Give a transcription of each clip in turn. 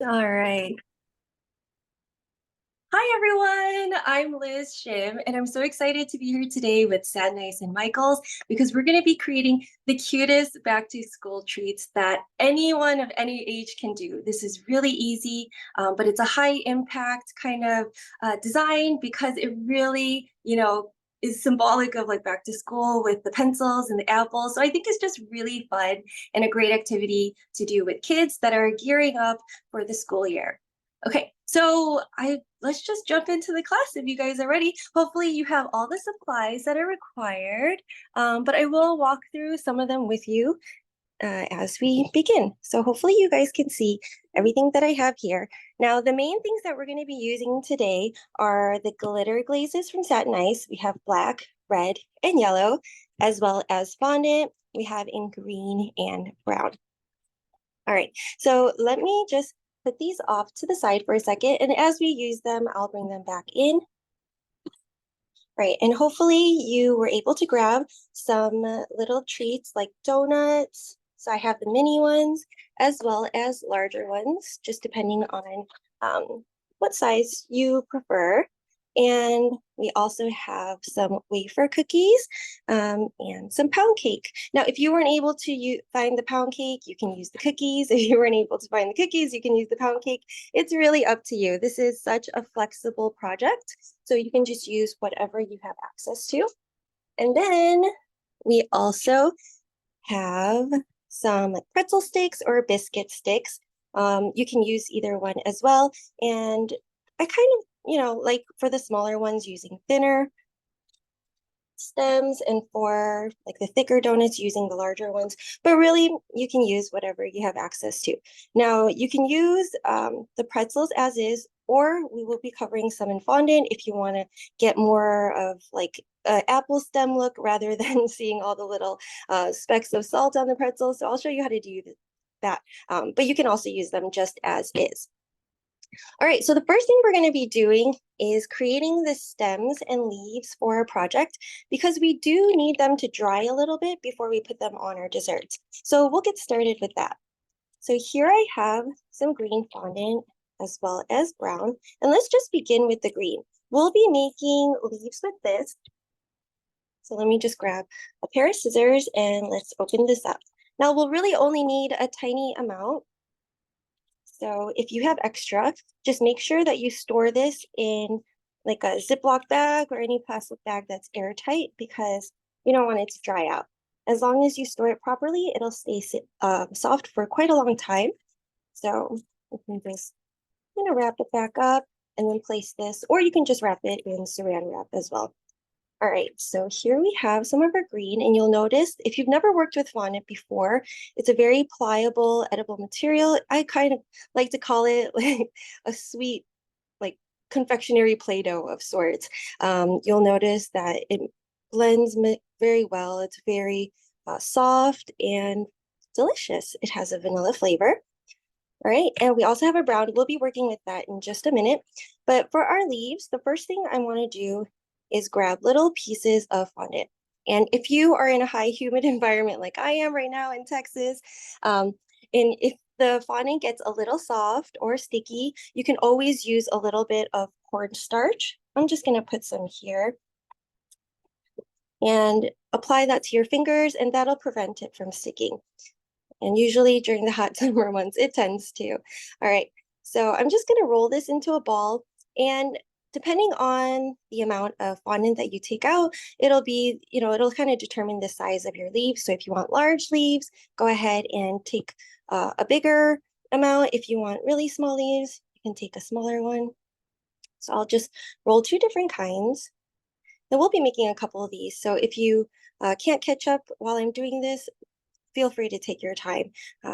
All right. Hi, everyone. I'm Liz Shim, and I'm so excited to be here today with Satin and Michaels because we're going to be creating the cutest back to school treats that anyone of any age can do. This is really easy, but it's a high impact kind of design because it really, is symbolic of like back to school with the pencils and the apples. So I think it's just really fun and a great activity to do with kids that are gearing up for the school year. Okay, so I let's just jump into the class if you guys are ready. Hopefully you have all the supplies that are required, but I will walk through some of them with you as we begin. So hopefully you guys can see everything that I have here. Now, the main things that we're going to be using today are the glitter glazes from Satin Ice. We have black, red, and yellow, as well as fondant. We have in green and brown. All right, so let me just put these off to the side for a second. And as we use them, I'll bring them back in. Right, and hopefully you were able to grab some little treats like donuts. So I have the mini ones as well as larger ones, just depending on what size you prefer. And we also have some wafer cookies and some pound cake. Now, if you weren't able to find the pound cake, you can use the cookies. If you weren't able to find the cookies, you can use the pound cake. It's really up to you. This is such a flexible project, so you can just use whatever you have access to. And then we also have some like pretzel sticks or biscuit sticks. You can use either one as well. And I kind of, like for the smaller ones, using thinner stems, and for like the thicker donuts, using the larger ones. But really, you can use whatever you have access to. Now, you can use the pretzels as is, or we will be covering some in fondant if you want to get more of like apple stem look rather than seeing all the little specks of salt on the pretzel. So I'll show you how to do that. But you can also use them just as is. All right, so the first thing we're going to be doing is creating the stems and leaves for our project because we do need them to dry a little bit before we put them on our desserts. So we'll get started with that. So here I have some green fondant as well as brown, and let's just begin with the green. We'll be making leaves with this. So let me just grab a pair of scissors and let's open this up. Now we'll really only need a tiny amount. So if you have extra, just make sure that you store this in like a Ziploc bag or any plastic bag that's airtight because you don't want it to dry out. As long as you store it properly, it'll stay soft for quite a long time. So you can just wrap it back up and then place this, or you can just wrap it in saran wrap as well. All right, so here we have some of our green, and you'll notice if you've never worked with fondant before, it's a very pliable, edible material. I kind of like to call it like a sweet, like confectionery Play-Doh of sorts. You'll notice that it blends very well. It's very soft and delicious. It has a vanilla flavor. All right, and we also have a brown. We'll be working with that in just a minute. But for our leaves, the first thing I want to do is grab little pieces of fondant. And if you are in a high humid environment like I am right now in Texas, and if the fondant gets a little soft or sticky, you can always use a little bit of cornstarch. I'm just going to put some here and apply that to your fingers, and that'll prevent it from sticking. And usually during the hot summer months, it tends to. All right, so I'm just going to roll this into a ball, and depending on the amount of fondant that you take out, it'll be, it'll kind of determine the size of your leaves. So if you want large leaves, go ahead and take a bigger amount. If you want really small leaves, you can take a smaller one. So I'll just roll two different kinds. Then we'll be making a couple of these. So if you can't catch up while I'm doing this, feel free to take your time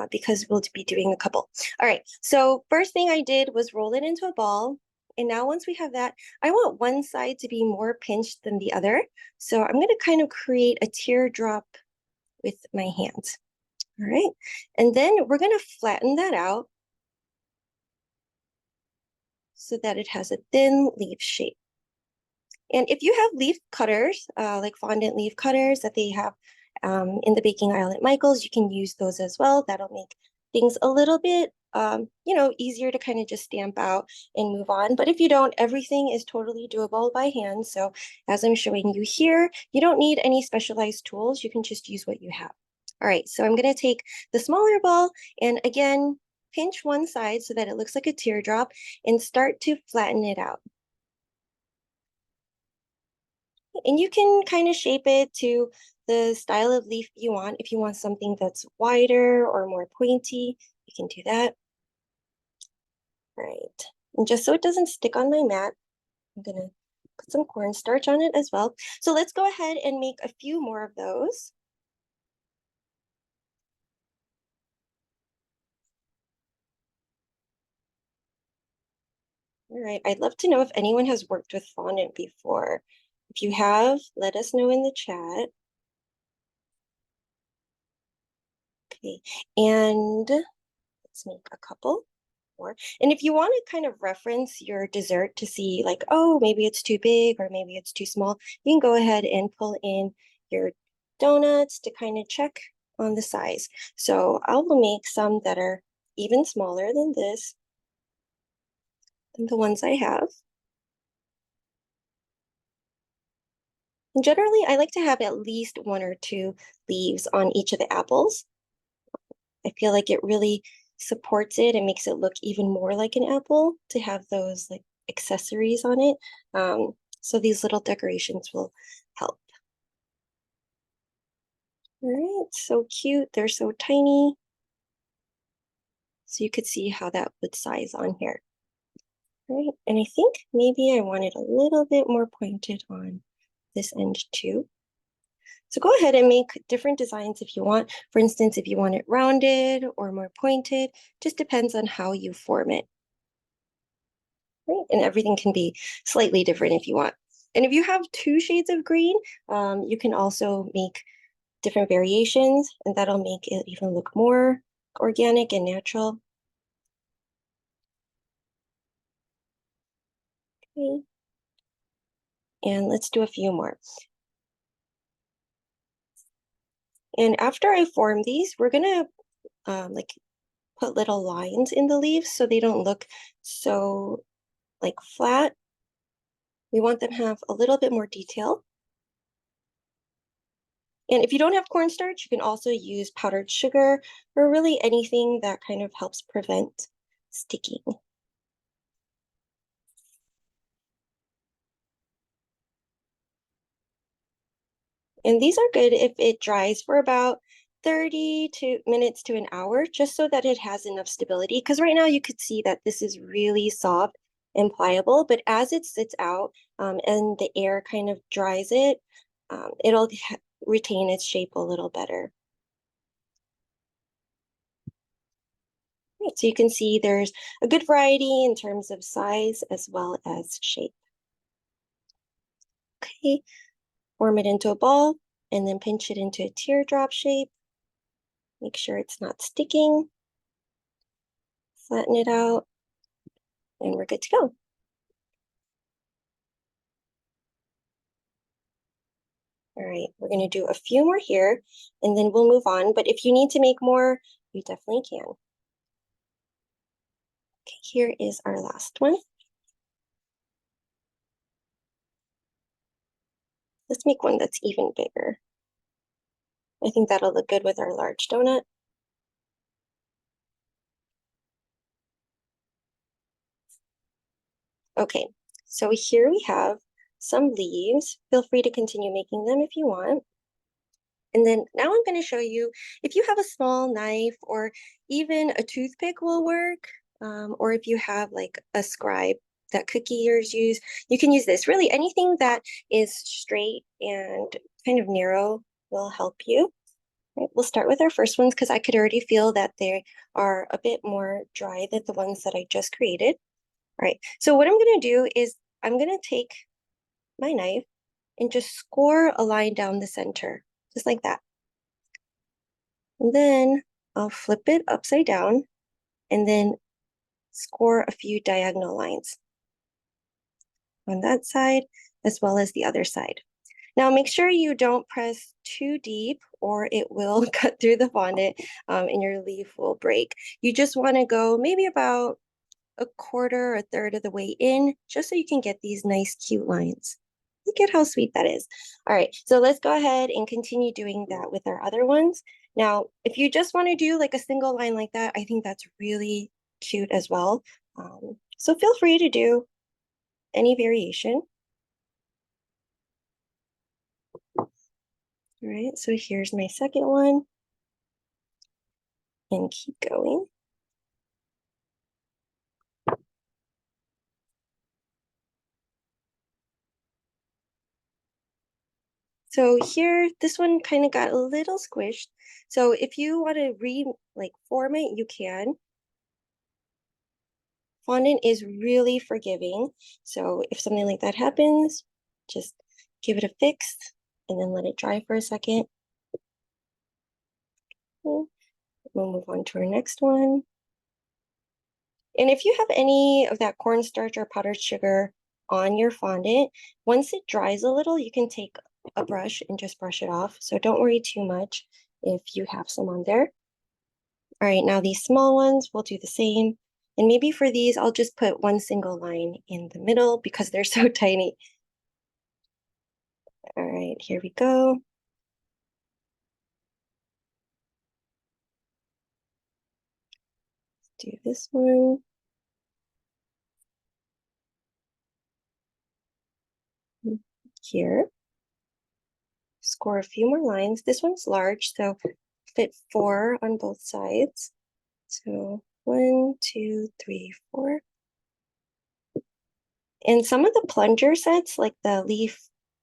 because we'll be doing a couple. All right, so first thing I did was roll it into a ball. And now once we have that, I want one side to be more pinched than the other. So I'm going to kind of create a teardrop with my hands. All right, and then we're going to flatten that out so that it has a thin leaf shape. And if you have leaf cutters, like fondant leaf cutters that they have in the baking aisle at Michael's, you can use those as well. That'll make things a little bit you know, easier to kind of just stamp out and move on. But if you don't, everything is totally doable by hand. So as I'm showing you here, you don't need any specialized tools. You can just use what you have. All right, so I'm going to take the smaller ball and again, pinch one side so that it looks like a teardrop and start to flatten it out. And you can kind of shape it to the style of leaf you want. If you want something that's wider or more pointy, you can do that. All right, and just so it doesn't stick on my mat, I'm gonna put some cornstarch on it as well. So let's go ahead and make a few more of those. All right, I'd love to know if anyone has worked with fondant before. If you have, let us know in the chat. Okay, and let's make a couple more. And if you want to kind of reference your dessert to see like, oh, maybe it's too big or maybe it's too small, you can go ahead and pull in your donuts to kind of check on the size. So I will make some that are even smaller than this, than the ones I have. And generally, I like to have at least one or two leaves on each of the apples. I feel like it really supports it and makes it look even more like an apple to have those like accessories on it. So these little decorations will help. All right, so cute. They're so tiny. So you could see how that would size on here. All right, and I think maybe I want it a little bit more pointed on this end too. So go ahead and make different designs if you want. For instance, if you want it rounded or more pointed, just depends on how you form it. Right? And everything can be slightly different if you want. And if you have two shades of green, you can also make different variations, and that'll make it even look more organic and natural. Okay. And let's do a few more. And after I form these, we're gonna like put little lines in the leaves so they don't look so like flat. We want them to have a little bit more detail. And if you don't have cornstarch, you can also use powdered sugar or really anything that kind of helps prevent sticking. And these are good if it dries for about 30 minutes to an hour, just so that it has enough stability. Because right now you could see that this is really soft and pliable, but as it sits out and the air kind of dries it, it'll retain its shape a little better. Right, so you can see there's a good variety in terms of size as well as shape. Okay, form it into a ball and then pinch it into a teardrop shape. Make sure it's not sticking. Flatten it out, and we're good to go. All right, we're gonna do a few more here, and then we'll move on. But if you need to make more, you definitely can. Okay, here is our last one. Let's make one that's even bigger. I think that'll look good with our large donut. Okay, so here we have some leaves. Feel free to continue making them if you want. And then now I'm going to show you, if you have a small knife or even a toothpick will work, or if you have like a scribe that cookie eaters use, you can use this. Really, anything that is straight and kind of narrow will help you. Right, we'll start with our first ones because I could already feel that they are a bit more dry than the ones that I just created. All right, so what I'm going to do is I'm going to take my knife and just score a line down the center, just like that. And then I'll flip it upside down and then score a few diagonal lines on that side as well as the other side. Now make sure you don't press too deep or it will cut through the fondant and your leaf will break. You just want to go maybe about a quarter or a third of the way in, just so you can get these nice cute lines. Look at how sweet that is. All right, so let's go ahead and continue doing that with our other ones. Now, if you just want to do like a single line like that, I think that's really cute as well. So feel free to do any variation. All right, so here's my second one. And keep going. So here, this one kind of got a little squished. So if you want to form it, you can. Fondant is really forgiving. So if something like that happens, just give it a fix and then let it dry for a second. We'll move on to our next one. And if you have any of that cornstarch or powdered sugar on your fondant, once it dries a little, you can take a brush and just brush it off. So don't worry too much if you have some on there. All right, now these small ones, we'll do the same. And maybe for these, I'll just put one single line in the middle because they're so tiny. All right, here we go. Let's do this one. Here. Score a few more lines. This one's large, so fit 4 on both sides. So 1, 2, 3, 4. And some of the plunger sets, like the leaf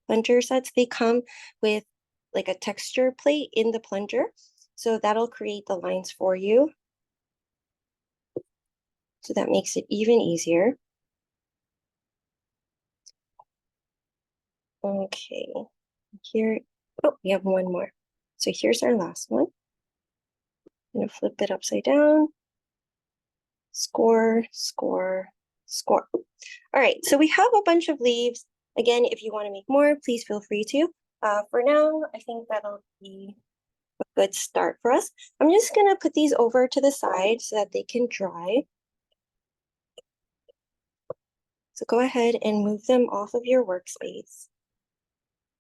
plunger sets, they come with like a texture plate in the plunger. So that'll create the lines for you. So that makes it even easier. Okay, here, oh, we have one more. So here's our last one. I'm gonna flip it upside down. Score, score, score. All right, so we have a bunch of leaves. Again, if you want to make more, please feel free to. For now, I think that'll be a good start for us. I'm just gonna put these over to the side so that they can dry. So go ahead and move them off of your workspace.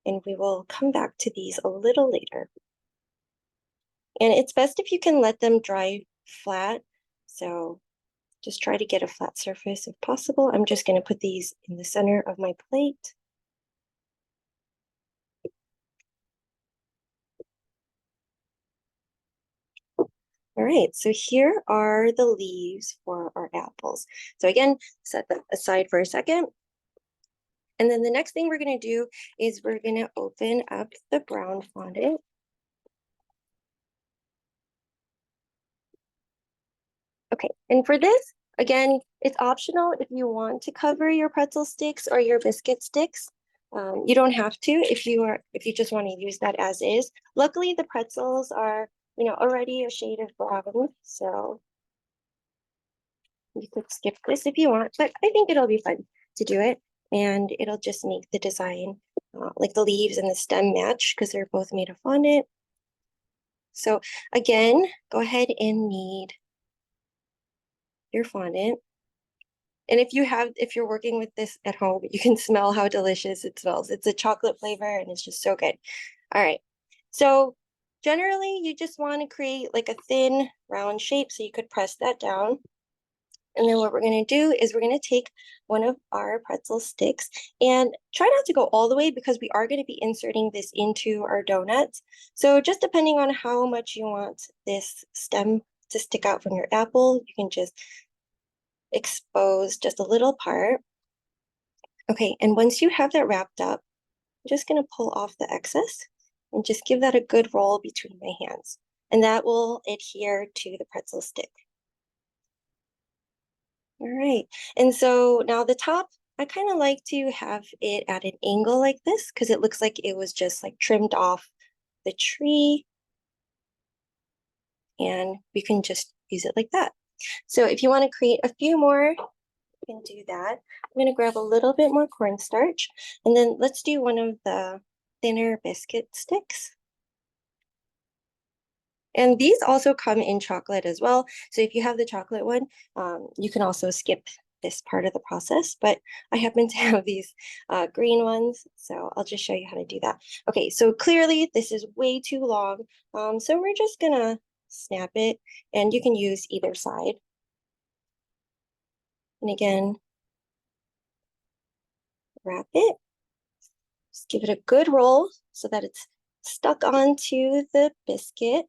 And we will come back to these a little later. And it's best if you can let them dry flat. So just try to get a flat surface if possible. I'm just going to put these in the center of my plate. All right, so here are the leaves for our apples. So again, set that aside for a second. And then the next thing we're going to do is we're going to open up the brown fondant. Okay, and for this, again, it's optional if you want to cover your pretzel sticks or your biscuit sticks. You don't have to if you just want to use that as is. Luckily, the pretzels are, already a shade of brown, so you could skip this if you want, but I think it'll be fun to do it, and it'll just make the design, like the leaves and the stem match because they're both made of fondant. So again, go ahead and knead your fondant. And if you're working with this at home, you can smell how delicious it smells. It's a chocolate flavor and it's just so good. All right. So generally you just want to create like a thin round shape. So you could press that down. And then what we're going to do is we're going to take one of our pretzel sticks and try not to go all the way because we are going to be inserting this into our donuts. So just depending on how much you want this stem to stick out from your apple, you can just expose just a little part. Okay, and once you have that wrapped up, I'm just going to pull off the excess and just give that a good roll between my hands. And that will adhere to the pretzel stick. All right, and so now the top, I kind of like to have it at an angle like this because it looks like it was just like trimmed off the tree. And we can just use it like that. So if you want to create a few more, you can do that. I'm going to grab a little bit more cornstarch, and then let's do one of the thinner biscuit sticks. And these also come in chocolate as well. So if you have the chocolate one, you can also skip this part of the process, but I happen to have these green ones, so I'll just show you how to do that. Okay, so clearly this is way too long, so we're just gonna snap it, and you can use either side. And again, wrap it, just give it a good roll so that it's stuck onto the biscuit.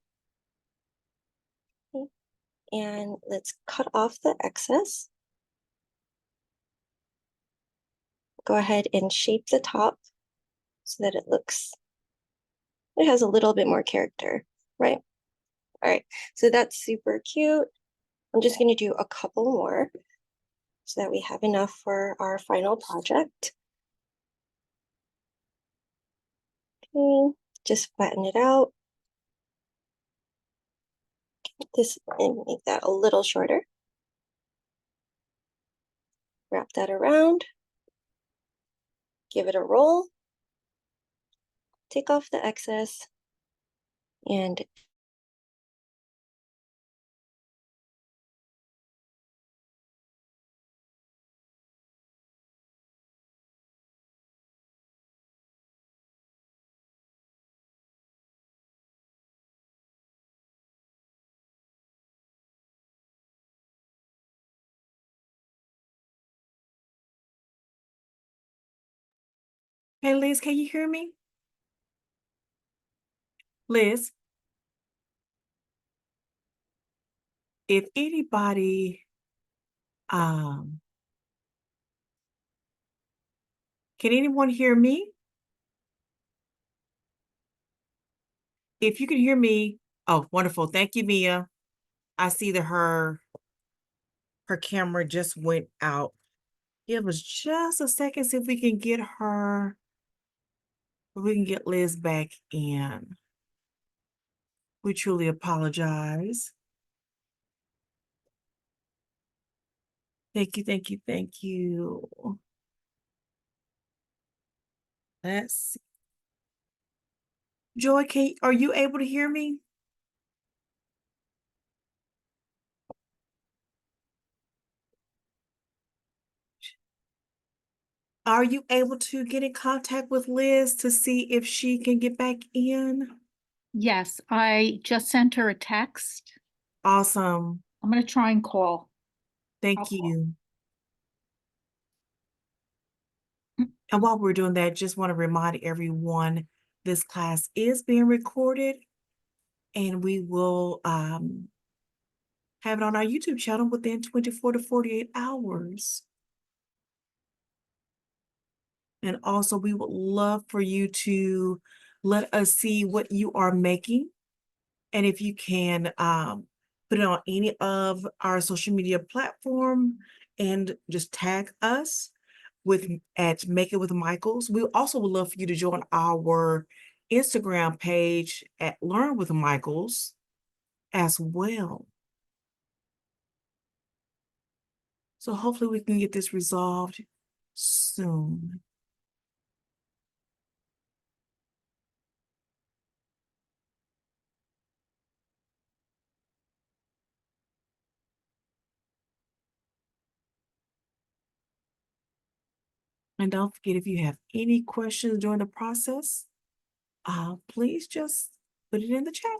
Okay. And let's cut off the excess. Go ahead and shape the top so that it has a little bit more character, right? All right, so that's super cute. I'm just going to do a couple more so that we have enough for our final project. Okay, just flatten it out. This and make that a little shorter. Wrap that around. Give it a roll. Take off the excess and Hey, Liz, can you hear me? Liz, if anybody, um, can anyone hear me? If you can hear me, oh, wonderful. Thank you, Mia. I see that her camera just went out. Give us just a second, see if we can get her, if we can get Liz back in. We truly apologize. Thank you, thank you, thank you. Let's see. Joy, are you able to hear me? Are you able to get in contact with Liz to see if she can get back in? Yes, I just sent her a text. Awesome. I'm going to try and call. Thank I'll call. you. And while we're doing that, just want to remind everyone this class is being recorded, and we will have it on our YouTube channel within 24 to 48 hours. And also, we would love for you to let us see what you are making. And if you can put it on any of our social media platform and just tag us at Make It with Michaels. We also would love for you to join our Instagram page at Learn with Michaels as well. So hopefully we can get this resolved soon. And don't forget, if you have any questions during the process, please just put it in the chat.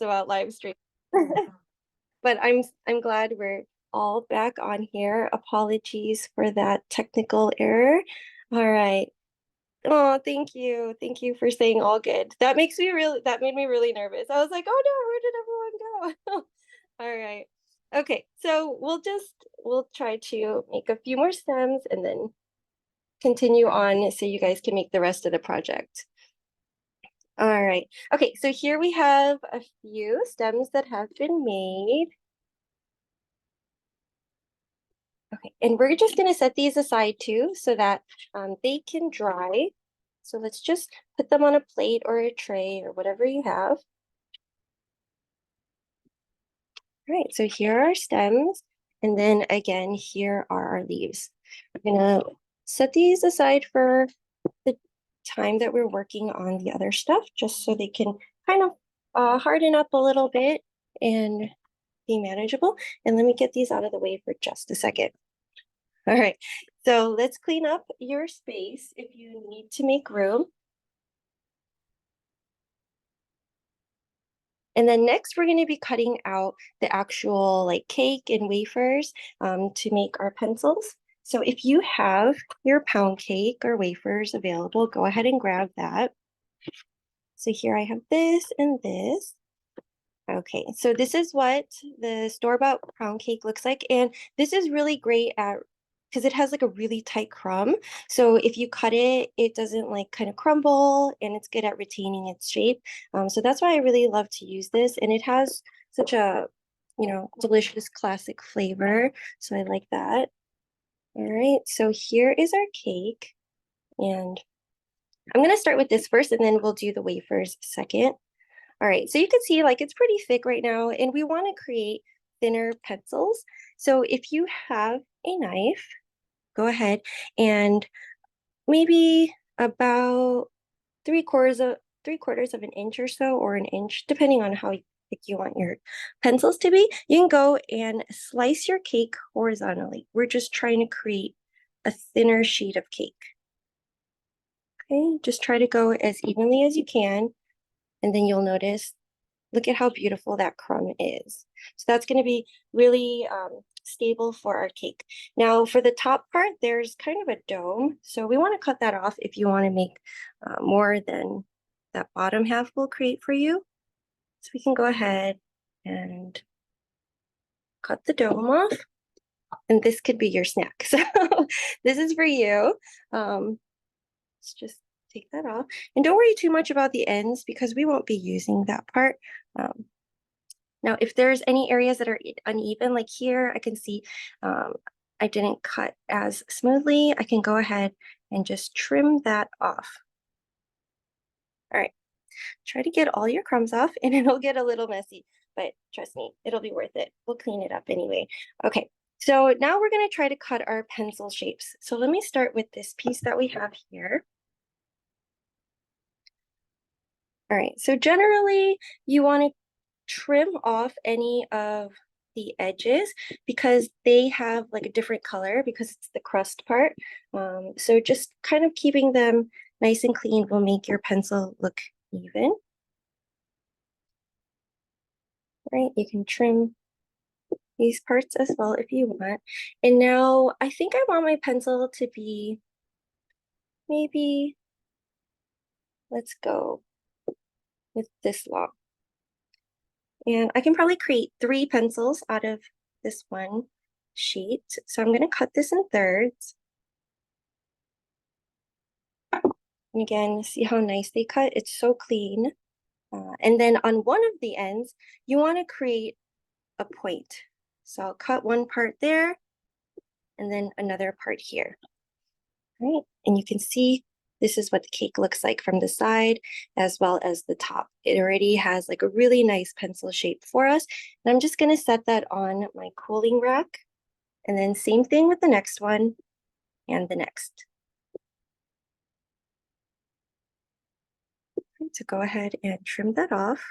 about live stream. But I'm glad we're all back on here. Apologies for that technical error. All right. Oh, thank you. Thank you for saying all good. That made me really nervous. I was like, oh no, where did everyone go? All right. Okay, so we'll try to make a few more stems and then continue on so you guys can make the rest of the project. All right. Okay, so here we have a few stems that have been made. Okay, and we're just going to set these aside too so that they can dry. So let's just put them on a plate or a tray or whatever you have. All right, so here are our stems. And then again, here are our leaves. I'm gonna set these aside for the time that we're working on the other stuff, just so they can kind of harden up a little bit and be manageable. And let me get these out of the way for just a second. All right, so let's clean up your space if you need to make room. And then next, we're going to be cutting out the actual like cake and wafers to make our pencils. So if you have your pound cake or wafers available, go ahead and grab that. So here I have this and this. Okay, so this is what the store-bought pound cake looks like. And this is really great at because it has like a really tight crumb. So if you cut it, it doesn't like kind of crumble and it's good at retaining its shape. So that's why I really love to use this. And it has such a, delicious classic flavor. So I like that. All right, so here is our cake. And I'm gonna start with this first and then we'll do the wafers second. All right, so you can see like it's pretty thick right now and we want to create thinner pencils. So if you have a knife, go ahead and maybe about three-quarters of an inch or so, or an inch, depending on how thick you want your pencils to be, you can go and slice your cake horizontally. We're just trying to create a thinner sheet of cake. Okay, just try to go as evenly as you can. And then you'll notice, look at how beautiful that crumb is. So that's going to be really stable for our cake. Now for the top part, there's kind of a dome. So we want to cut that off if you want to make more than that bottom half will create for you. So we can go ahead and cut the dome off. And this could be your snack. So this is for you. Let's just take that off. And don't worry too much about the ends because we won't be using that part. Now, if there's any areas that are uneven, like here, I can see I didn't cut as smoothly. I can go ahead and just trim that off. All right, try to get all your crumbs off and it'll get a little messy, but trust me, it'll be worth it. We'll clean it up anyway. Okay, so now we're gonna try to cut our pencil shapes. So let me start with this piece that we have here. All right, so generally you want to trim off any of the edges because they have like a different color because it's the crust part. So just kind of keeping them nice and clean will make your pencil look even. Right, you can trim these parts as well if you want. And now I think I want my pencil to be maybe, let's go with this long. And I can probably create 3 pencils out of this one sheet. So I'm going to cut this in thirds. And again, see how nice they cut? It's so clean. And then on one of the ends, you want to create a point. So I'll cut one part there and then another part here. All right, and you can see this is what the cake looks like from the side as well as the top. It already has like a really nice pencil shape for us. And I'm just going to set that on my cooling rack. And then same thing with the next one and the next. So go ahead and trim that off.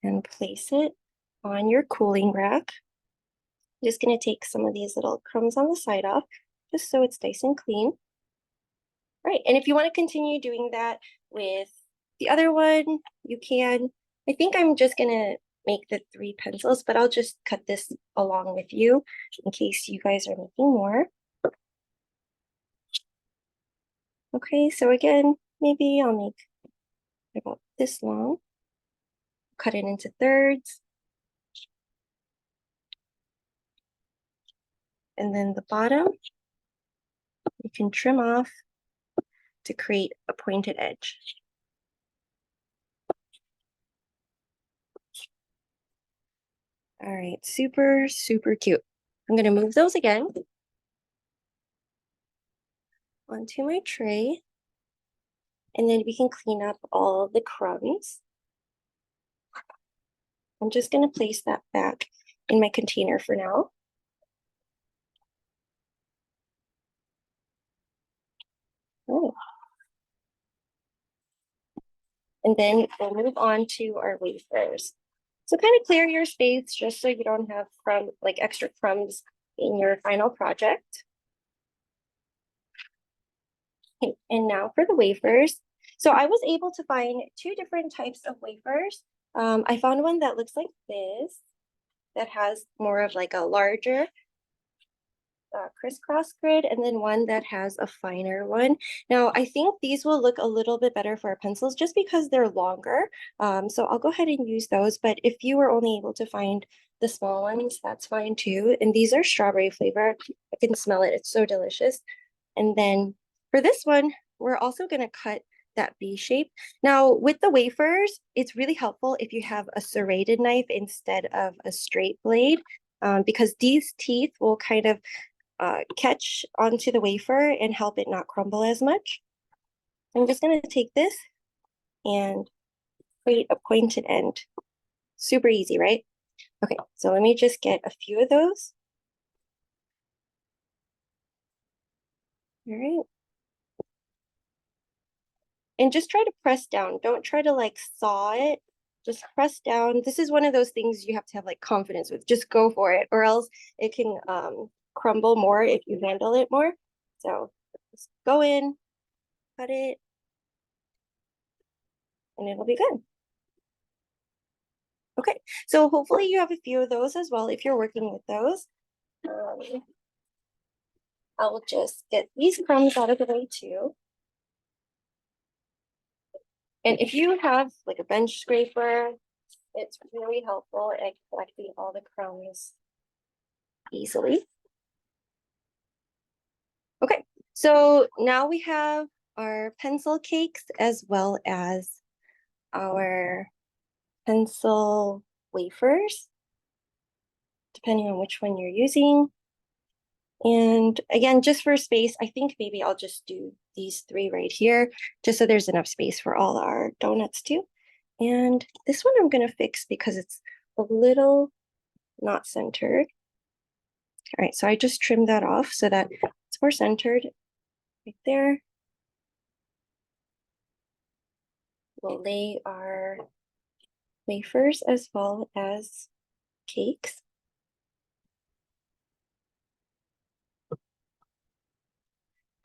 And place it on your cooling rack. I'm just going to take some of these little crumbs on the side off, just so it's nice and clean. All right, and if you want to continue doing that with the other one, you can. I think I'm just going to make the 3 pencils, but I'll just cut this along with you in case you guys are making more. Okay, so again, maybe I'll make about this long. Cut it into thirds. and then the bottom, you can trim off to create a pointed edge. All right, super, super cute. I'm gonna move those again onto my tray, and then we can clean up all the crumbs. I'm just gonna place that back in my container for now. Oh. And then we'll move on to our wafers. So kind of clear your space just so you don't have extra crumbs in your final project. Okay, and now for the wafers. So I was able to find two different types of wafers. I found one that looks like this, that has more of like a larger crisscross grid, and then one that has a finer one. Now, I think these will look a little bit better for our pencils just because they're longer. So I'll go ahead and use those, but if you were only able to find the small ones, that's fine too. And these are strawberry flavor. I can smell it, it's so delicious. And then for this one, we're also gonna cut that V shape. Now, with the wafers, it's really helpful if you have a serrated knife instead of a straight blade, because these teeth will kind of catch onto the wafer and help it not crumble as much. I'm just going to take this and create a pointed end. Super easy, right? Okay, so let me just get a few of those. All right. And just try to press down. Don't try to like saw it. Just press down. This is one of those things you have to have like confidence with. Just go for it, or else it can crumble more if you handle it more. So just go in, cut it, and it'll be good. Okay, so hopefully you have a few of those as well if you're working with those. I'll just get these crumbs out of the way too. And if you have like a bench scraper, it's really helpful at collecting all the crumbs easily. Okay, so now we have our pencil cakes as well as our pencil wafers, depending on which one you're using. And again, just for space, I think maybe I'll just do these three right here, just so there's enough space for all our donuts too. And this one I'm gonna fix because it's a little not centered. All right, so I just trimmed that off so that it's more centered right there. We'll lay our wafers as well as cakes.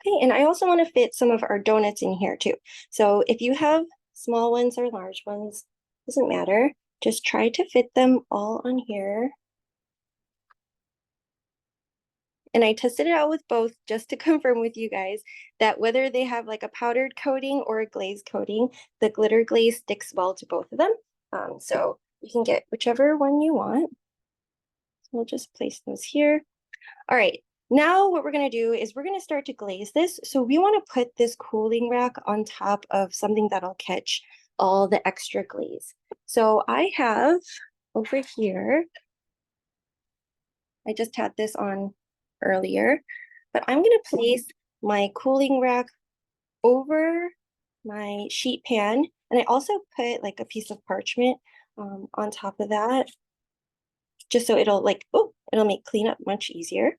Okay, and I also want to fit some of our donuts in here too. So if you have small ones or large ones, doesn't matter. Just try to fit them all on here. And I tested it out with both just to confirm with you guys that whether they have like a powdered coating or a glaze coating, the glitter glaze sticks well to both of them. So you can get whichever one you want. So we'll just place those here. All right, now what we're gonna do is we're gonna start to glaze this. So we wanna put this cooling rack on top of something that'll catch all the extra glaze. So I have over here, I just had this on earlier, but I'm gonna place my cooling rack over my sheet pan. And I also put like a piece of parchment on top of that, just so it'll it'll make cleanup much easier.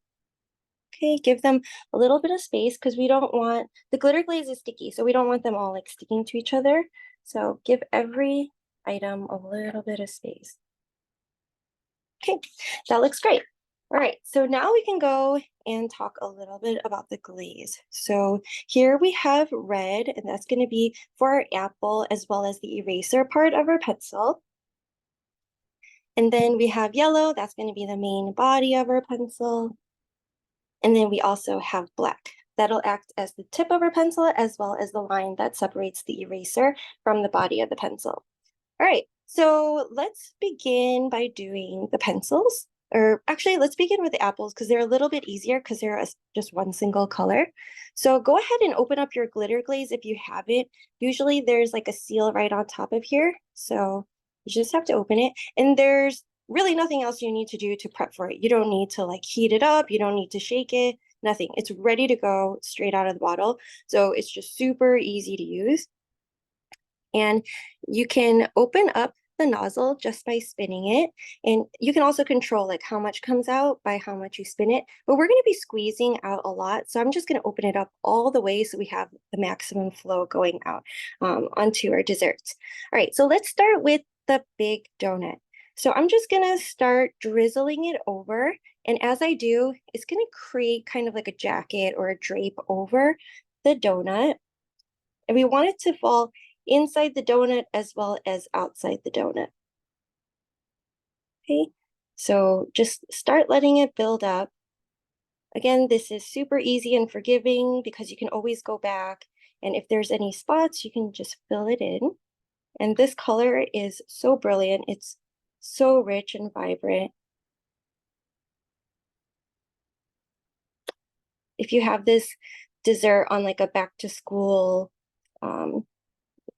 Okay, give them a little bit of space because we don't want, the glitter glaze is sticky, so we don't want them all like sticking to each other. So give every item a little bit of space. Okay, that looks great. All right, so now we can go and talk a little bit about the glaze. So here we have red, and that's going to be for our apple as well as the eraser part of our pencil. And then we have yellow, that's going to be the main body of our pencil. And then we also have black. That'll act as the tip of our pencil as well as the line that separates the eraser from the body of the pencil. All right, so let's begin by doing the pencils. or actually, let's begin with the apples because they're a little bit easier because they're just one single color. So go ahead and open up your glitter glaze if you have it. Usually there's like a seal right on top of here. So you just have to open it. And there's really nothing else you need to do to prep for it. You don't need to like heat it up. You don't need to shake it, nothing. It's ready to go straight out of the bottle. So it's just super easy to use. And you can open up the nozzle just by spinning it. And you can also control like how much comes out by how much you spin it. But we're going to be squeezing out a lot. So I'm just going to open it up all the way so we have the maximum flow going out onto our desserts. All right, so let's start with the big donut. So I'm just going to start drizzling it over. And as I do, it's going to create kind of like a jacket or a drape over the donut. And we want it to fall inside the donut as well as outside the donut. Okay, so just start letting it build up. Again, this is super easy and forgiving because you can always go back. And if there's any spots, you can just fill it in. And this color is so brilliant. It's so rich and vibrant. If you have this dessert on like a back to school,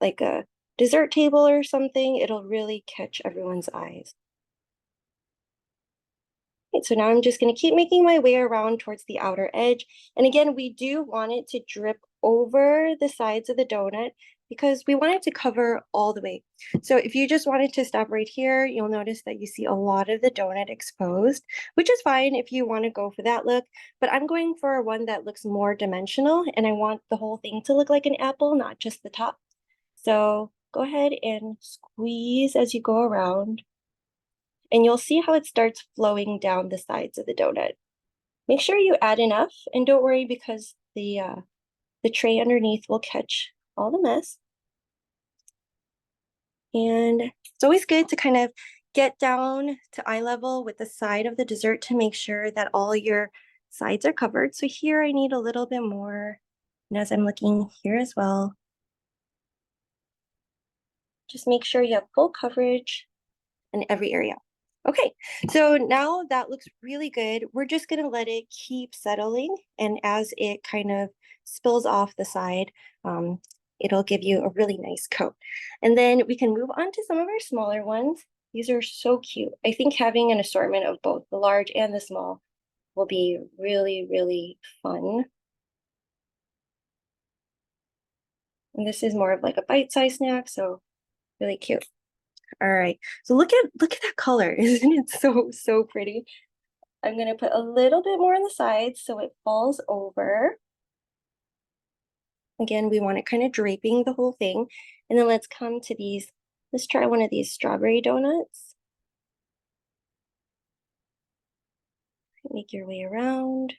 like a dessert table or something, it'll really catch everyone's eyes. Okay, so now I'm just going to keep making my way around towards the outer edge. And again, we do want it to drip over the sides of the donut because we want it to cover all the way. So if you just wanted to stop right here, you'll notice that you see a lot of the donut exposed, which is fine if you want to go for that look. But I'm going for one that looks more dimensional, and I want the whole thing to look like an apple, not just the top. So go ahead and squeeze as you go around, and you'll see how it starts flowing down the sides of the donut. Make sure you add enough, and don't worry because the tray underneath will catch all the mess. And it's always good to kind of get down to eye level with the side of the dessert to make sure that all your sides are covered. So here I need a little bit more, and as I'm looking here as well, just make sure you have full coverage in every area. Okay, so now that looks really good. We're just gonna let it keep settling, and as it kind of spills off the side, it'll give you a really nice coat. And then we can move on to some of our smaller ones. These are so cute. I think having an assortment of both the large and the small will be really, really fun. And this is more of like a bite-sized snack, so really cute. All right, so look at that color. Isn't it so pretty? I'm gonna put a little bit more on the sides so it falls over. Again, we want it kind of draping the whole thing. And then let's come to these. Let's try one of these strawberry donuts. Make your way around.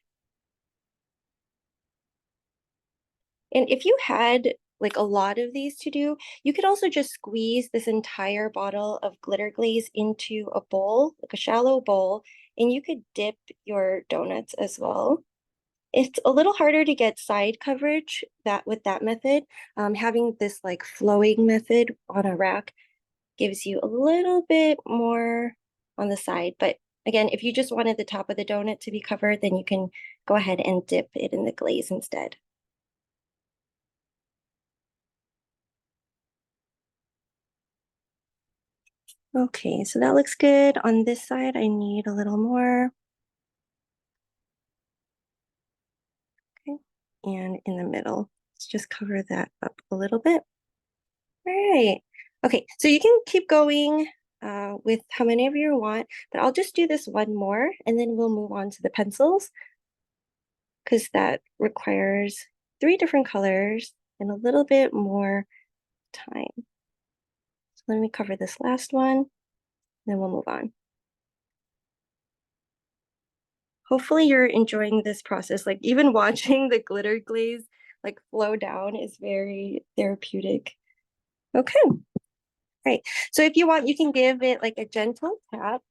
And if you had like a lot of these to do, you could also just squeeze this entire bottle of glitter glaze into a bowl, like a shallow bowl, and you could dip your donuts as well. It's a little harder to get side coverage with that method. Having this like flowing method on a rack gives you a little bit more on the side. But again, if you just wanted the top of the donut to be covered, then you can go ahead and dip it in the glaze instead. Okay, so that looks good. On this side, I need a little more. Okay, and in the middle, let's just cover that up a little bit. All right. Okay, so you can keep going with how many of you want, but I'll just do this one more and then we'll move on to the pencils because that requires 3 different colors and a little bit more time. So let me cover this last one, then we'll move on. Hopefully you're enjoying this process. Like even watching the glitter glaze like flow down is very therapeutic. Okay. Right. So if you want, you can give it like a gentle tap,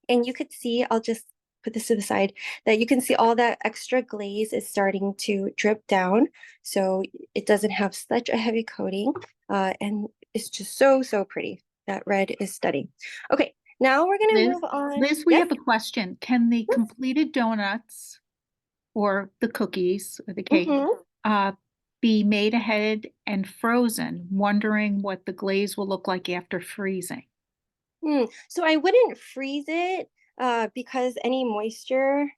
and you could see, I'll just put this to the side, that you can see all that extra glaze is starting to drip down. So it doesn't have such a heavy coating, and it's just so pretty. That red is stunning. Okay, Now we're gonna Liz, move on. Liz, we Yes. have a question. Can the Yes. completed donuts or the cookies or the cake Mhm. be made ahead and frozen, wondering what the glaze will look like after freezing? So I wouldn't freeze it because any moisture,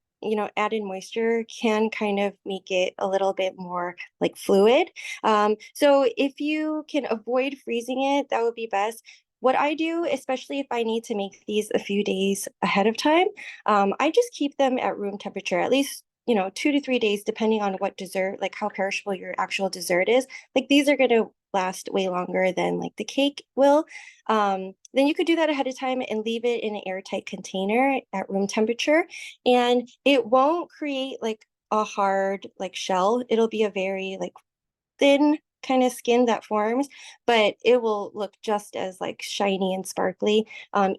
added moisture can kind of make it a little bit more like fluid. So if you can avoid freezing it, that would be best. What I do, especially if I need to make these a few days ahead of time, I just keep them at room temperature, at least, 2 to 3 days, depending on what dessert, like how perishable your actual dessert is. Like these are going to last way longer than like the cake will. Then you could do that ahead of time and leave it in an airtight container at room temperature. And it won't create like a hard like shell. It'll be a very like thin kind of skin that forms, but it will look just as like shiny and sparkly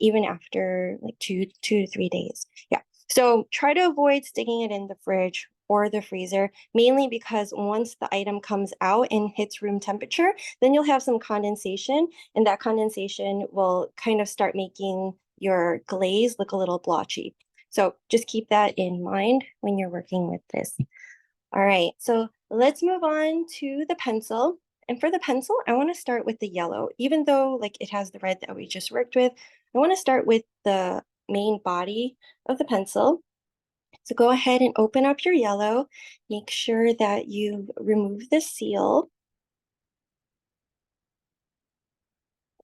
even after like 2 to 3 days. Yeah. So try to avoid sticking it in the fridge or the freezer, mainly because once the item comes out and hits room temperature, then you'll have some condensation, and that condensation will kind of start making your glaze look a little blotchy. So just keep that in mind when you're working with this. All right, so let's move on to the pencil. And for the pencil, I want to start with the yellow. Even though like it has the red that we just worked with, I want to start with the main body of the pencil. So go ahead and open up your yellow. Make sure that you remove the seal.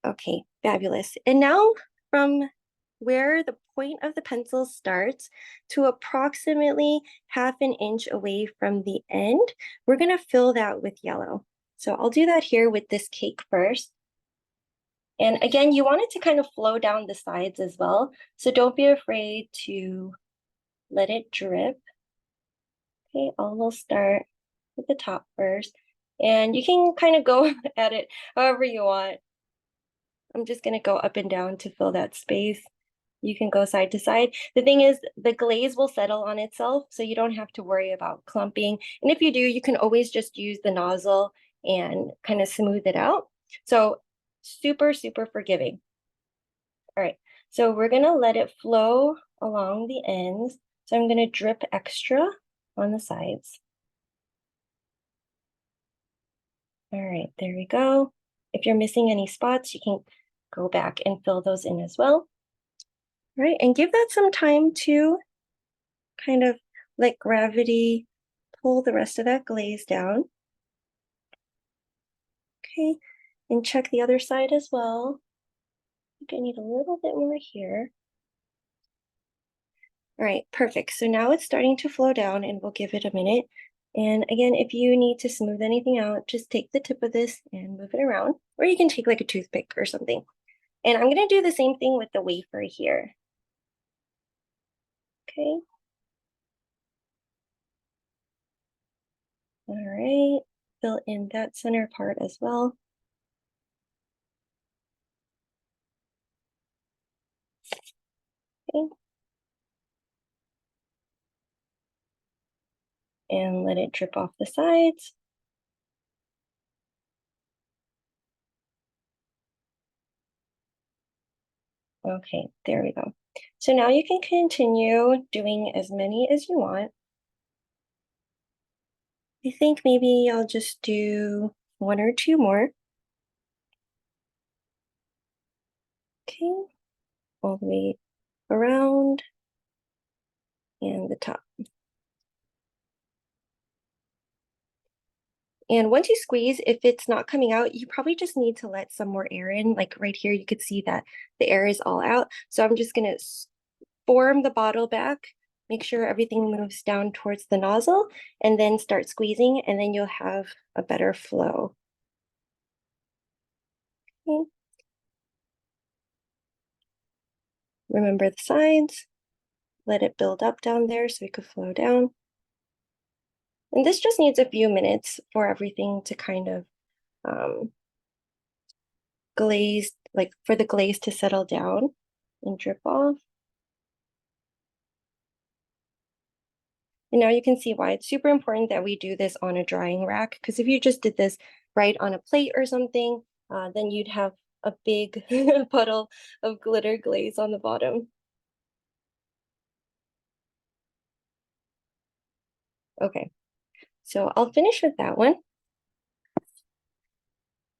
Okay, fabulous. And now from where the point of the pencil starts to approximately 1/2 inch away from the end, we're going to fill that with yellow. So I'll do that here with this cake first. And again, you want it to kind of flow down the sides as well. So don't be afraid to let it drip. Okay, I'll start with the top first. And you can kind of go at it however you want. I'm just going to go up and down to fill that space. You can go side to side. The thing is, the glaze will settle on itself, so you don't have to worry about clumping. And if you do, you can always just use the nozzle and kind of smooth it out. So super, super forgiving. All right, so we're gonna let it flow along the ends. So I'm gonna drip extra on the sides. All right, there we go. If you're missing any spots, you can go back and fill those in as well. All right, and give that some time to kind of let gravity pull the rest of that glaze down. Okay, and check the other side as well. I think I need a little bit more here. All right, perfect. So now it's starting to flow down, and we'll give it a minute. And again, if you need to smooth anything out, just take the tip of this and move it around, or you can take like a toothpick or something. And I'm gonna do the same thing with the wafer here. Okay. All right, fill in that center part as well. Okay. And let it drip off the sides. Okay, there we go. So now you can continue doing as many as you want. I think maybe I'll just do 1 or 2 more. Okay, all the way around and the top. And once you squeeze, if it's not coming out, you probably just need to let some more air in. Like right here, you could see that the air is all out. So I'm just gonna form the bottle back, make sure everything moves down towards the nozzle, and then start squeezing, and then you'll have a better flow. Okay. Remember the sides, let it build up down there so it could flow down. And this just needs a few minutes for everything to kind of glaze, like for the glaze to settle down and drip off. And now you can see why it's super important that we do this on a drying rack, because if you just did this right on a plate or something, then you'd have a big puddle of glitter glaze on the bottom. Okay, so I'll finish with that one.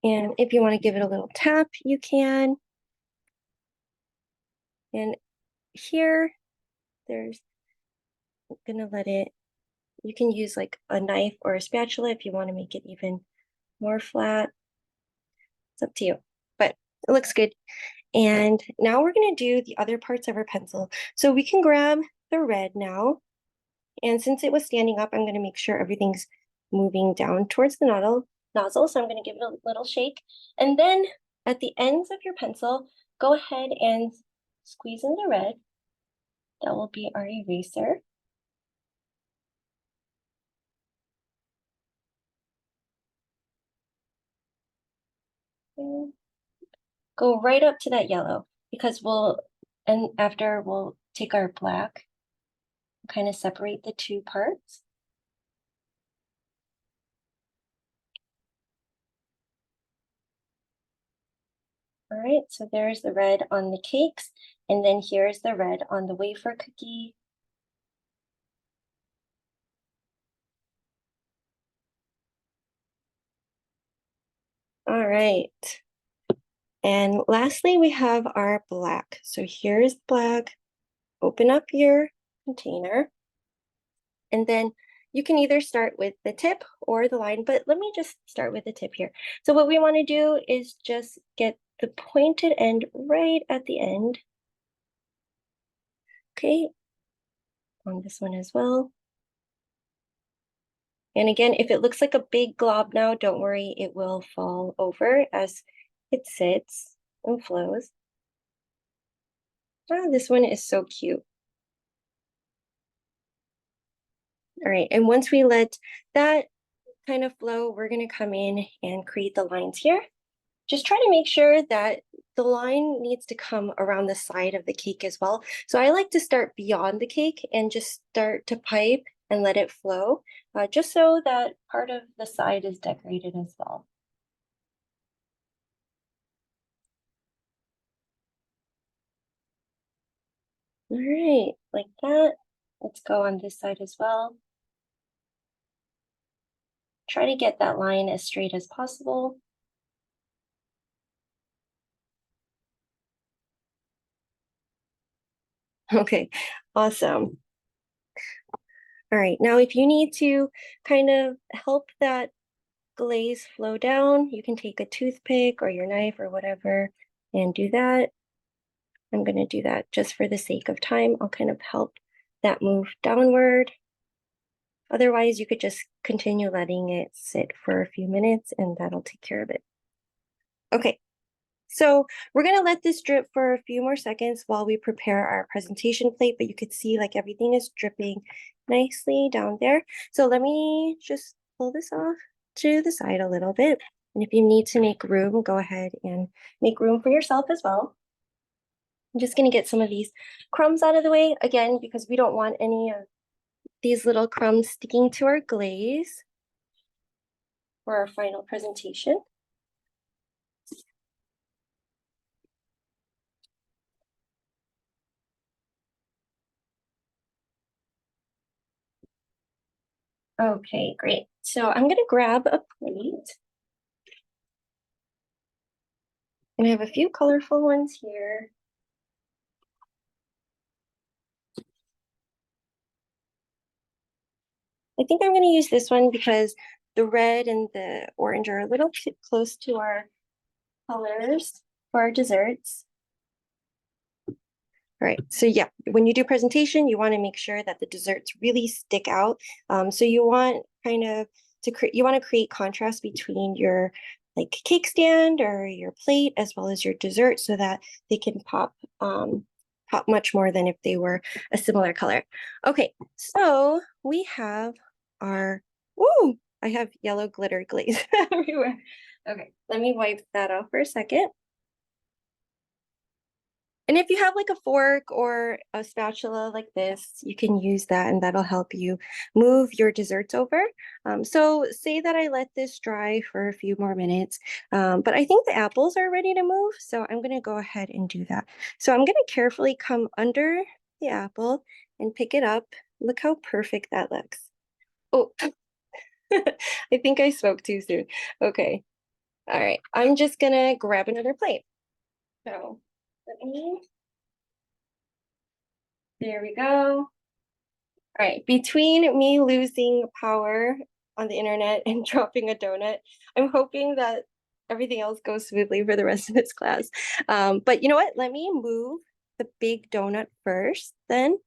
And if you want to give it a little tap, you can. And here, there's, I'm gonna let it, you can use like a knife or a spatula if you want to make it even more flat. It's up to you, but it looks good. And now we're gonna do the other parts of our pencil. So we can grab the red now. And since it was standing up, I'm gonna make sure everything's moving down towards the nozzle. So I'm gonna give it a little shake. And then at the ends of your pencil, go ahead and squeeze in the red. That will be our eraser. And go right up to that yellow because after we'll take our black, kind of separate the two parts. All right, so there's the red on the cakes, and then here's the red on the wafer cookie. All right. And lastly, we have our black. So here's black. Open up your container. And then you can either start with the tip or the line, but let me just start with the tip here. So what we want to do is just get the pointed end right at the end. Okay, on this one as well. And again, if it looks like a big glob now, don't worry, it will fall over as it sits and flows. Ah, this one is so cute. All right, and once we let that kind of flow, we're gonna come in and create the lines here. Just try to make sure that the line needs to come around the side of the cake as well. So I like to start beyond the cake and just start to pipe and let it flow, just so that part of the side is decorated as well. All right, like that. Let's go on this side as well. Try to get that line as straight as possible. Okay, awesome. All right, now if you need to kind of help that glaze flow down, you can take a toothpick or your knife or whatever and do that. I'm going to do that just for the sake of time. I'll kind of help that move downward. Otherwise, you could just continue letting it sit for a few minutes and that'll take care of it. Okay, so we're gonna let this drip for a few more seconds while we prepare our presentation plate, but you could see like everything is dripping nicely down there. So let me just pull this off to the side a little bit. And if you need to make room, go ahead and make room for yourself as well. I'm just gonna get some of these crumbs out of the way again, because we don't want any of these little crumbs sticking to our glaze for our final presentation. Okay, great. So I'm gonna grab a plate. And I have a few colorful ones here. I think I'm gonna use this one because the red and the orange are a little too close to our colors for our desserts. All right, so yeah, when you do presentation, you want to make sure that the desserts really stick out. So you want kind of you want to create contrast between your like cake stand or your plate as well as your dessert so that they can pop much more than if they were a similar color. Okay, so we have our, ooh, I have yellow glitter glaze everywhere. Okay, let me wipe that off for a second. And if you have like a fork or a spatula like this, you can use that and that'll help you move your desserts over. So say that I let this dry for a few more minutes, but I think the apples are ready to move. So I'm gonna go ahead and do that. So I'm gonna carefully come under the apple and pick it up. Look how perfect that looks. Oh, I think I spoke too soon. Okay. All right. I'm just gonna grab another plate. So let me, there we go. All right, between me losing power on the internet and dropping a donut, I'm hoping that everything else goes smoothly for the rest of this class. But you know what? Let me move the big donut first then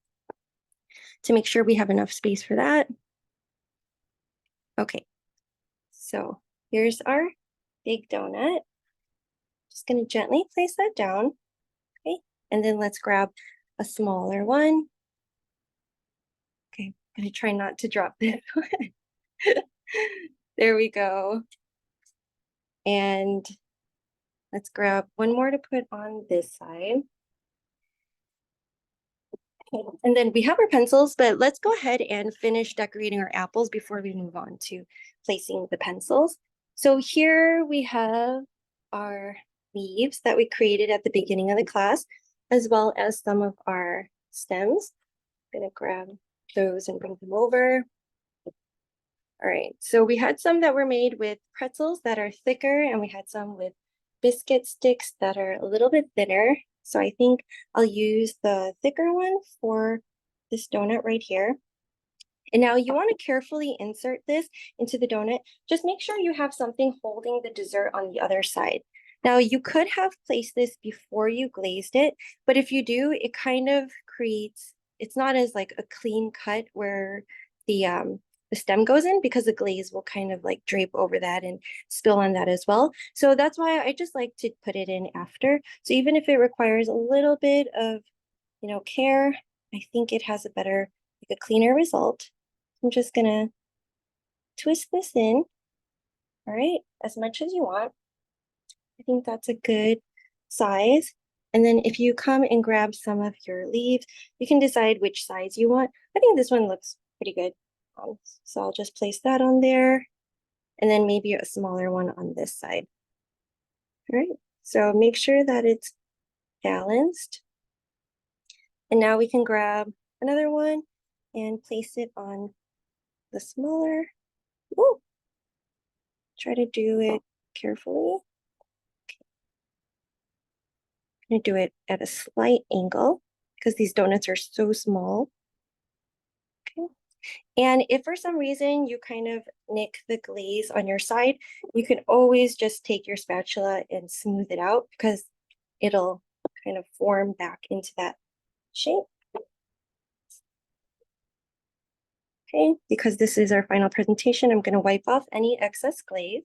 to make sure we have enough space for that. Okay, so here's our big donut. Just gonna gently place that down, okay? And then let's grab a smaller one. Okay, I'm gonna try not to drop this one. There we go. And let's grab one more to put on this side. Okay, and then we have our pencils, but let's go ahead and finish decorating our apples before we move on to placing the pencils. So here we have our leaves that we created at the beginning of the class, as well as some of our stems. I'm gonna grab those and bring them over. All right, so we had some that were made with pretzels that are thicker, and we had some with biscuit sticks that are a little bit thinner. So I think I'll use the thicker one for this donut right here. And now you want to carefully insert this into the donut. Just make sure you have something holding the dessert on the other side. Now you could have placed this before you glazed it, but if you do, it kind of creates, it's not as like a clean cut where the stem goes in, because the glaze will kind of like drape over that and spill on that as well. So that's why I just like to put it in after. So even if it requires a little bit of, care, I think it has a better, like a cleaner result. I'm just gonna twist this in, all right, as much as you want. I think that's a good size. And then if you come and grab some of your leaves, you can decide which size you want. I think this one looks pretty good. So I'll just place that on there, and then maybe a smaller one on this side. All right, so make sure that it's balanced. And now we can grab another one and place it on the smaller. Ooh. Try to do it carefully. I'm gonna do it at a slight angle because these donuts are so small. Okay. And if for some reason you kind of nick the glaze on your side, you can always just take your spatula and smooth it out, because it'll kind of form back into that shape. Okay, because this is our final presentation, I'm going to wipe off any excess glaze.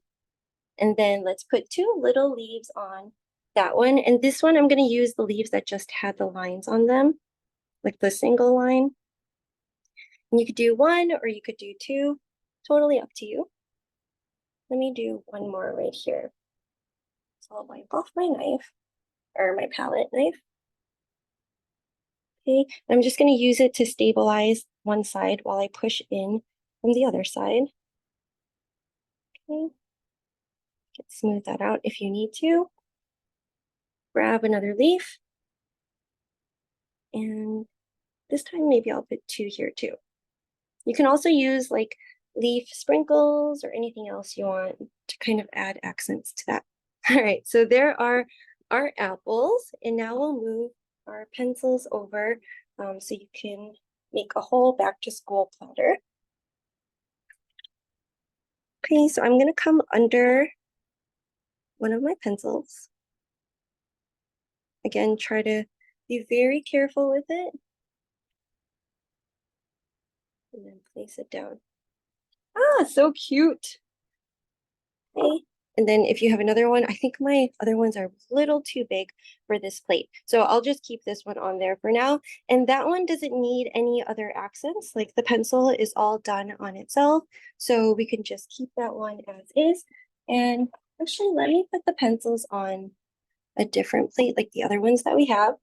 And then let's put 2 little leaves on that one. And this one, I'm going to use the leaves that just had the lines on them, like the single line. And you could do 1 or you could do 2, totally up to you. Let me do 1 more right here. So I'll wipe off my knife, or my palette knife. Okay, I'm just going to use it to stabilize one side while I push in from the other side. Okay, smooth that out if you need to. Grab another leaf. And this time maybe I'll put 2 here too. You can also use like leaf sprinkles or anything else you want to kind of add accents to that. All right, so there are our apples, and now we'll move our pencils over so you can make a whole back to school platter. Okay, so I'm gonna come under one of my pencils. Again, try to be very careful with it. And then place it down. Ah, so cute. Okay. And then if you have another one, I think my other ones are a little too big for this plate. So I'll just keep this one on there for now. And that one doesn't need any other accents. Like the pencil is all done on itself. So we can just keep that one as is. And actually, let me put the pencils on a different plate, like the other ones that we have.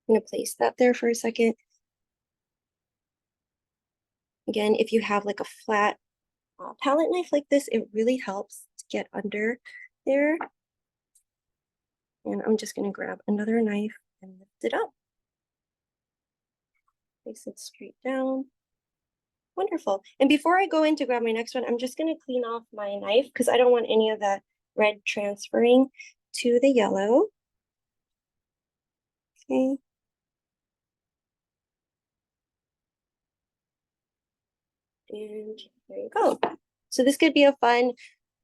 I'm gonna place that there for a second. Again, if you have like a flat palette knife like this, it really helps to get under there. And I'm just gonna grab another knife and lift it up. Place it straight down. Wonderful. And before I go in to grab my next one, I'm just gonna clean off my knife because I don't want any of that red transferring to the yellow. Okay. And there you go. So this could be a fun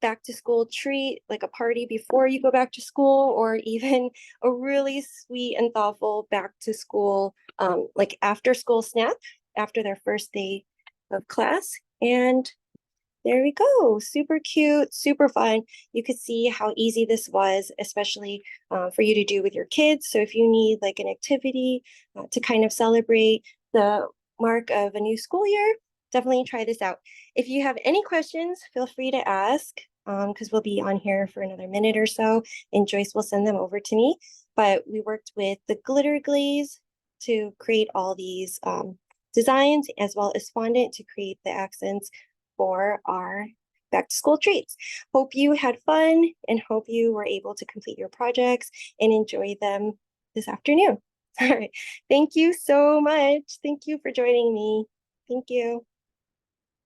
back to school treat, like a party before you go back to school, or even a really sweet and thoughtful back to school, like after school snack after their first day of class. And there we go. Super cute, super fun. You could see how easy this was, especially for you to do with your kids. So if you need like an activity to kind of celebrate the mark of a new school year, definitely try this out. If you have any questions, feel free to ask because we'll be on here for another minute or so and Joyce will send them over to me. But we worked with the glitter glaze to create all these designs as well as fondant to create the accents for our back to school treats. Hope you had fun and hope you were able to complete your projects and enjoy them this afternoon. All right. Thank you so much. Thank you for joining me. Thank you.